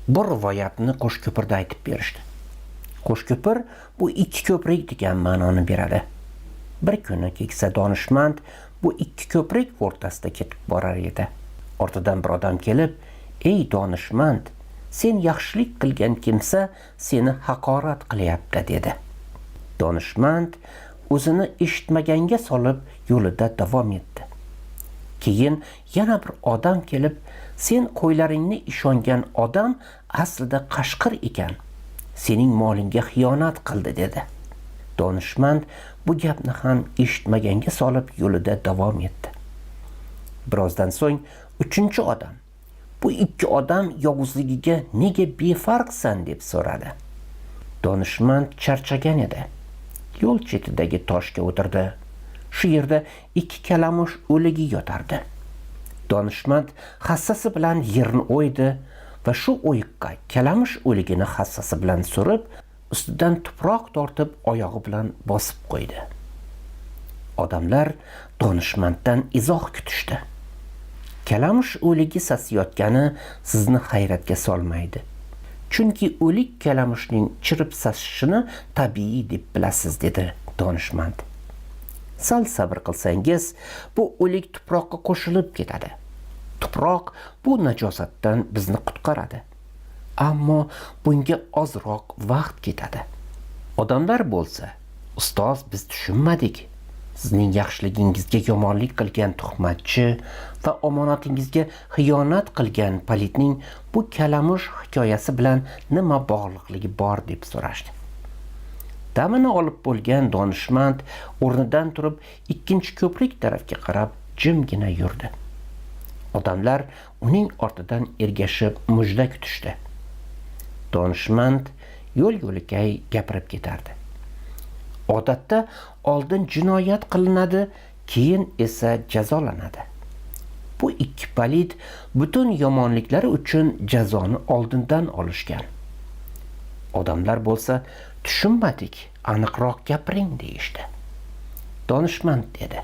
Bu rivoyatni Qo'shko'pirda aytib berishdi. Qo'shko'pir bu ikki ko'prik degan ma'noni beradi. Bir kuni keksa donishmand bu ikki ko'prik o'rtasida ketib borar edi. Ortidan bir odam kelib, "Ey donishmand, sen yaxshilik qilgan kimsa seni haqorat qilyapti" dedi. Donishmand o'zini eshitmaganga solib yo'lida davom etdi. Keyin yana bir odam kelib, "Sen qo'ylaringni ishongan odam aslida qashqir ekan. Sening molingga xiyonat qildi" dedi. Donishmand bu gapni ham eshitmaganga solib yo'lida davom etdi. Birozdan so'ng uchinchi odam, "Bu ikki odam yovuzligiga nega befarqsan?" deb so'radi. Donishmand charchagan edi. Yo'l chetidagi toshga o'tirdi. Shu yerda ikki kalamush o'ligi yotardi. Donishmand hassasi bilan yerni o'ydi va shu o'yiqqa kalamush o'ligini hassasi bilan surib, ustidan tuproq tortib oyog'i bilan bosib qo'ydi. Odamlar donishmanddan izoh kutishdi. Kalamush o'ligi sasiyotgani sizni hayratga solmaydi. Chunki o'lik kalamushning chirib sasishini tabiiy deb bilasiz, dedi donishmand. Sal sabr qilsangiz, bu o'lik tuproqqa qo'shilib ketadi. Tuproq bu najosatdan bizni qutqaradi. Ammo bunga ozroq vaqt ketadi. Odamlar bo'lsa, "Ustoz, biz tushunmadik. Sizning yaxshiligingizga yomonlik qilgan tuhmatchi va omonatingizga xiyonat qilgan palidning bu kalamush hikoyasi bilan nima bog'liqligi bor?" deb so'rashdi. Damini olib bo'lgan donishmand o'rnidan turib ikkinchi ko'prik tarafga qarab jimgina yurdi. Odamlar uning ortidan ergashib mujda kutishdi. Donishmand yo'l-yo'lakay gapirib ketardi. Odatda oldin jinoyat qilinadi, keyin esa jazolanadi. Bu ikki palid butun yomonliklari uchun jazoni oldindan olishgan. Odamlar bo'lsa, "Tushunmadik, aniqroq gapiring" deyishdi. Donishmand dedi,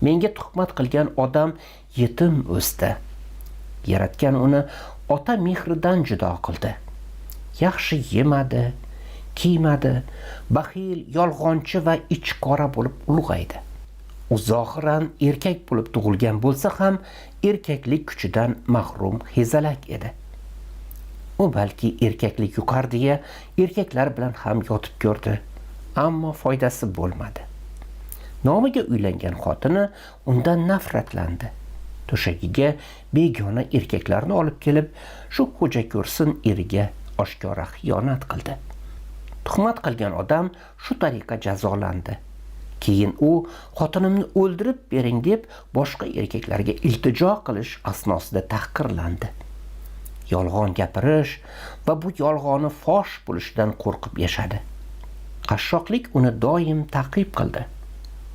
"Menga tuhmat qilgan odam yetim o'sdi. Yaratgan uni ota mehridan judo qildi. Yaxshi yemadi, kiymadi, baxil, yolg'onchi va ichqora bo'lib ulg'aydi. U zohiran erkak bo'lib tug'ilgan bo'lsa ham erkaklik kuchidan mahrum hezalak edi. U balki erkaklik yuqar deya erkaklar bilan ham yotib ko'rdi, ammo foydasi bo'lmadi. Nomiga uylangan xotini undan nafratlandi. To'shagiga begona erkaklarni olib kelib, shu xo'ja ko'rsin eriga oshkora xiyonat qildi. Tuhmat qilgan odam shu tariqa jazolandi. Keyin u xotinimni o'ldirib bering deb boshqa erkaklarga iltijo qilish asnosida tahqirlandi. Yolg'on gapirish va bu yolg'oni fosh bo'lishidan qo'rqib yashadi. Qashshoqlik uni doim ta'qib qildi.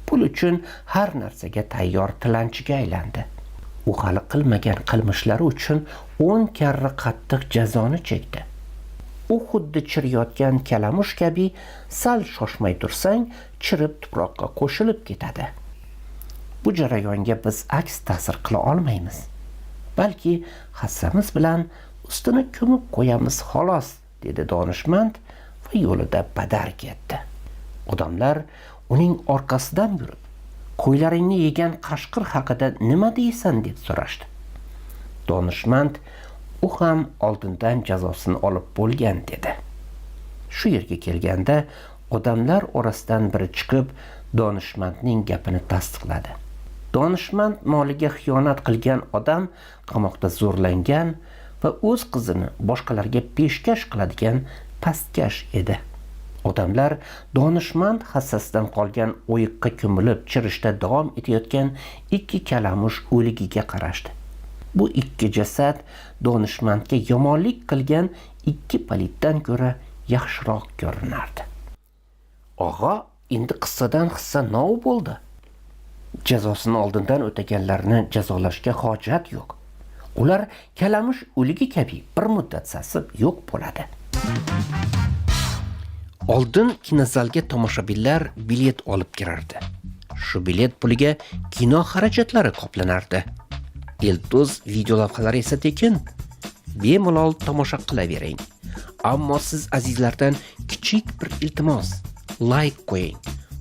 Pul uchun har narsaga tayyor tilanchiga aylandi. U hali qilmagan qilmishlari uchun 10 karra qattiq jazoni chekdi. U xuddi chiriyotgan kalamush kabi sal shoshmay tursang, chirib tuproqqa qo'shilib ketadi. Bu jarayonga biz aks ta'sir qila olmaymiz. Balki hassamiz bilan ustini ko'mib qo'yamiz xolos, dedi donishmand va yo'lida badar ketdi. Odamlar uning orqasidan yurib, qo'ylaringni yegan qashqir haqida nima deysan deb so'rashdi. Donishmand u ham oldindan jazosini olib bo'lgan dedi. Shu yerga kelganda odamlar orasidan biri chiqib donishmandning gapini tasdiqladi. Donishmand moliga xiyonat qilgan odam qamoqda zo'rlangan va o'z qizini boshqalarga peshkash qiladigan pastkash edi. Odamlar donishmand hassasidan qolgan o'yiqqa ko'milib chirishda davom etayotgan ikki kalamush o'ligiga qarashdi. Bu ikki jasad donishmandga yomonlik qilgan ikki paliddan ko'ra yaxshiroq ko'rinardi. Og'a, endi qissadan hissa nov bo'ldi. Jazosini oldindan o'taganlarni jazolashga hojat yo'q. Ular kalamush o'ligi kabi bir muddat sasib yo'q bo'ladi. Oldin kinozalga tomoshabinlar bilet olib kirardi. Shu bilet puliga kino xarajatlari qoplanardi. Iltuz videolavhalari esa tekin. bemalol tomosha qilavering. Ammo siz azizlardan kichik bir iltimos, like qo'ying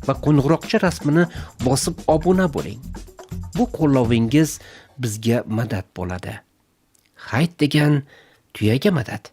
va qo'ng'iroqcha rasmini bosib obuna bo'ling. Bu qo'llovingiz bizga madad bo'ladi. Hayt degan tuyaga madad.